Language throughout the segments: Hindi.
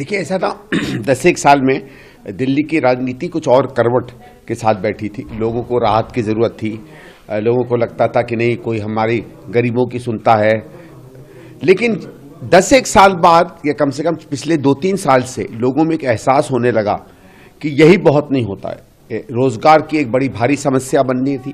देखिए, ऐसा था 10 एक साल में दिल्ली की राजनीति कुछ और करवट के साथ बैठी थी। लोगों को राहत की ज़रूरत थी। लोगों को लगता था कि नहीं, कोई हमारी गरीबों की सुनता है। लेकिन 10 एक साल बाद या कम से कम पिछले 2-3 साल से लोगों में एक एहसास होने लगा कि यही बहुत नहीं होता है। रोजगार की एक बड़ी भारी समस्या बननी थी।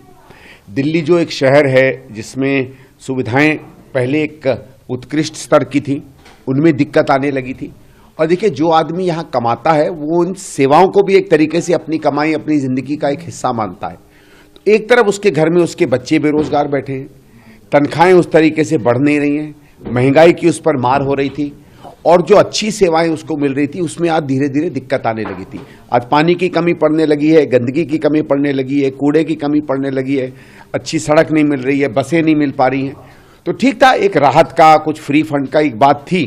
दिल्ली जो एक शहर है जिसमें सुविधाएं पहले एक उत्कृष्ट स्तर की थी, उनमें दिक्कत आने लगी थी। और देखिए, जो आदमी यहाँ कमाता है वो उन सेवाओं को भी एक तरीके से अपनी कमाई, अपनी जिंदगी का एक हिस्सा मानता है। तो एक तरफ उसके घर में उसके बच्चे बेरोजगार बैठे हैं, तनख्वाहें उस तरीके से बढ़ नहीं रही हैं, महंगाई की उस पर मार हो रही थी, और जो अच्छी सेवाएं उसको मिल रही थी उसमें आज धीरे धीरे दिक्कत आने लगी थी। आज पानी की कमी पड़ने लगी है, गंदगी की कमी पड़ने लगी है, कूड़े की कमी पड़ने लगी है, अच्छी सड़क नहीं मिल रही है, बसें नहीं मिल पा रही हैं। तो ठीक था, एक राहत का, कुछ फ्री फंड का एक बात थी।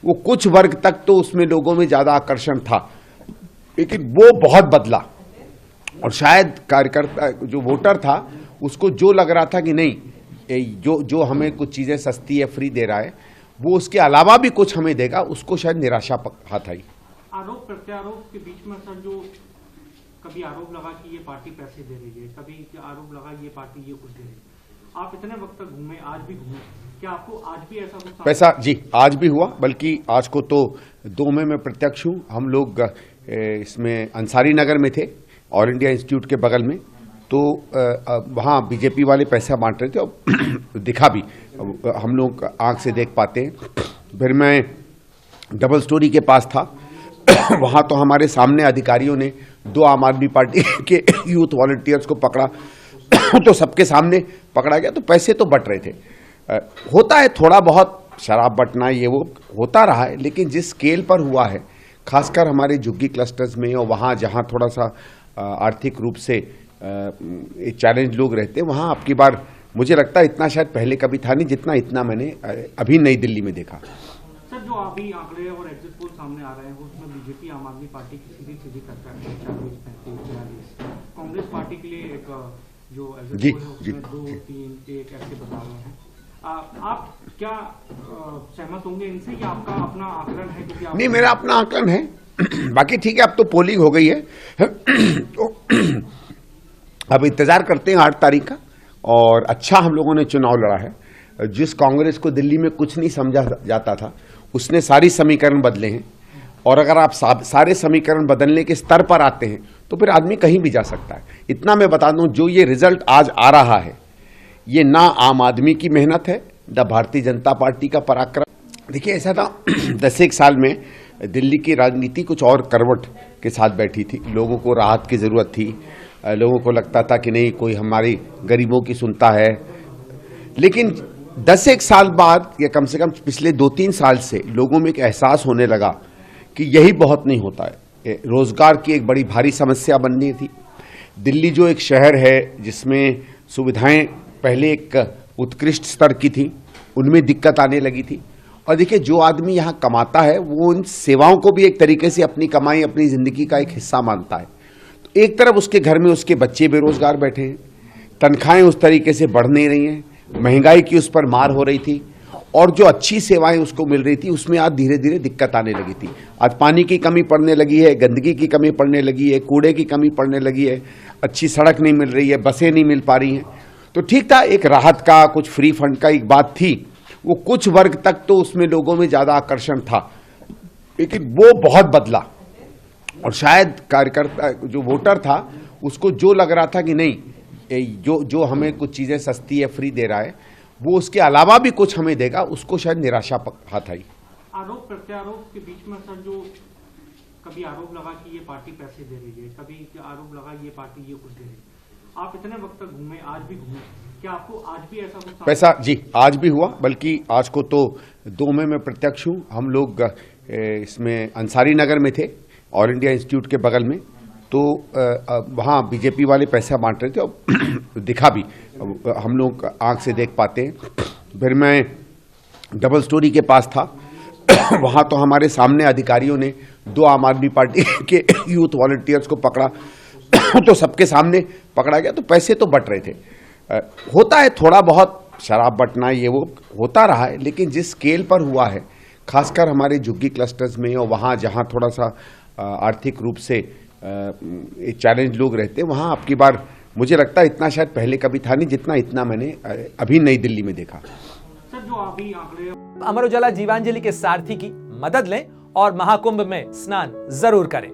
वो कुछ वर्ग तक तो उसमें लोगों में ज्यादा आकर्षण था, लेकिन वो बहुत बदला। और शायद कार्यकर्ता, जो वोटर था, उसको जो लग रहा था कि नहीं, जो हमें कुछ चीजें सस्ती या फ्री दे रहा है, वो उसके अलावा भी कुछ हमें देगा, उसको शायद निराशा हाथ आई। आरोप प्रत्यारोप के बीच में सर, जो कभी आरोप लगा कि ये पार्टी पैसे दे रही है, कभी आरोप लगा ये पार्टी ये कुछ दे रही है। आप इतने वक्त तक घूमे, आज भी घूमे, क्या आपको आज भी ऐसा कुछ पैसा? जी, आज भी हुआ। बल्कि आज को तो 2 में मैं प्रत्यक्ष हूँ। हम लोग इसमें अंसारी नगर में थे, ऑल इंडिया इंस्टीट्यूट के बगल में। तो वहाँ बीजेपी वाले पैसा बांट रहे थे और दिखा भी, हम लोग आंख से देख पाते हैं। फिर मैं डबल स्टोरी के पास था, वहाँ तो हमारे सामने अधिकारियों ने 2 आम आदमी पार्टी के यूथ वॉलंटियर्स को पकड़ा, तो सबके सामने पकड़ा गया। तो पैसे तो बट रहे थे। होता है थोड़ा बहुत शराब बटना, ये वो होता रहा है, लेकिन जिस स्केल पर हुआ है, खासकर हमारे झुग्गी क्लस्टर्स में और वहाँ जहाँ थोड़ा सा आर्थिक रूप से चैलेंज लोग रहते हैं, वहाँ आपकी बार मुझे लगता है इतना शायद पहले कभी था नहीं, जितना मैंने अभी नई दिल्ली में देखा। सर, जो अभी आंकड़े और एग्जिट पोल सामने आ रहे हैं, उसमें बीजेपी आम आदमी पार्टी की सीधी टक्कर है, 40-45-42। कांग्रेस पार्टी के लिए एक जो एग्जिट पोल है उसमें 2-3-1 ऐसे बता रहे हैं। आप क्या सहमत होंगे इनसे, या आपका अपना आकलन है? क्योंकि नहीं, मेरा अपना आकलन है। बाकी ठीक है, अब तो पोलिंग हो गई है, तो अब इंतजार करते हैं 8 तारीख का। और अच्छा हम लोगों ने चुनाव लड़ा है। जिस कांग्रेस को दिल्ली में कुछ नहीं समझा जाता था, उसने सारी समीकरण बदले हैं। और अगर आप सारे समीकरण बदलने के स्तर पर आते हैं तो फिर आदमी कहीं भी जा सकता है। इतना मैं बता दूं, जो ये रिजल्ट आज आ रहा है, ये ना आम आदमी की मेहनत है, ना भारतीय जनता पार्टी का पराक्रम। देखिए, ऐसा था 10 एक साल में दिल्ली की राजनीति कुछ और करवट के साथ बैठी थी। लोगों को राहत की ज़रूरत थी। लोगों को लगता था कि नहीं, कोई हमारी गरीबों की सुनता है। लेकिन 10 एक साल बाद या कम से कम पिछले 2-3 साल से लोगों में एक एहसास होने लगा कि यही बहुत नहीं होता है। रोजगार की एक बड़ी भारी समस्या बननी थी। दिल्ली जो एक शहर है जिसमें सुविधाएं पहले एक उत्कृष्ट स्तर की थी, उनमें दिक्कत आने लगी थी। और देखिए, जो आदमी यहाँ कमाता है वो उन सेवाओं को भी एक तरीके से अपनी कमाई, अपनी जिंदगी का एक हिस्सा मानता है। तो एक तरफ उसके घर में उसके बच्चे बेरोजगार बैठे हैं, तनख्वाहें उस तरीके से बढ़ नहीं रही हैं, महंगाई की उस पर मार हो रही थी, और जो अच्छी सेवाएं उसको मिल रही थी उसमें आज धीरे धीरे दिक्कत आने लगी थी। आज पानी की कमी पड़ने लगी है, गंदगी की कमी पड़ने लगी है, कूड़े की कमी पड़ने लगी है, अच्छी सड़क नहीं मिल रही है, बसें नहीं मिल पा रही हैं। तो ठीक था, एक राहत का, कुछ फ्री फंड का एक बात थी। वो कुछ वर्ग तक तो उसमें लोगों में ज्यादा आकर्षण था, लेकिन वो बहुत बदला। और शायद कार्यकर्ता, जो वोटर था, उसको जो लग रहा था कि नहीं, जो हमें कुछ चीजें सस्ती या फ्री दे रहा है, वो उसके अलावा भी कुछ हमें देगा, उसको शायद निराशा हाथ आई। आरोप प्रत्यारोप के बीच में सर, जो कभी आरोप लगा कि ये पार्टी पैसे दे रही है, कभी आरोप लगा ये पार्टी ये कुछ दे रही है। आप इतने वक्त तक घूमे, आज भी घूमे, क्या आपको आज भी ऐसा कुछ पैसा? जी, आज भी हुआ। बल्कि आज को तो 2 में मैं प्रत्यक्ष हूँ। हम लोग इसमें अंसारी नगर में थे, ऑल इंडिया इंस्टीट्यूट के बगल में। तो वहाँ बीजेपी वाले पैसा बांट रहे थे और दिखा भी, हम लोग आंख से देख पाते हैं। फिर मैं डबल स्टोरी के पास था, वहाँ तो हमारे सामने अधिकारियों ने 2 आम आदमी पार्टी के यूथ वॉलंटियर्स को पकड़ा, तो सबके सामने पकड़ा गया। तो पैसे तो बट रहे थे। होता है थोड़ा बहुत शराब बटना, ये वो होता रहा है, लेकिन जिस स्केल पर हुआ है, खासकर हमारे झुग्गी क्लस्टर्स में और वहाँ जहाँ थोड़ा सा आर्थिक रूप से चैलेंज लोग रहते हैं, वहाँ आपकी बार मुझे लगता है इतना शायद पहले कभी था नहीं जितना मैंने अभी नई दिल्ली में देखा। सर, जो अभी आंकड़े अमर उजाला जीवांजलि के सारथी की मदद लें और महाकुंभ में स्नान जरूर करें।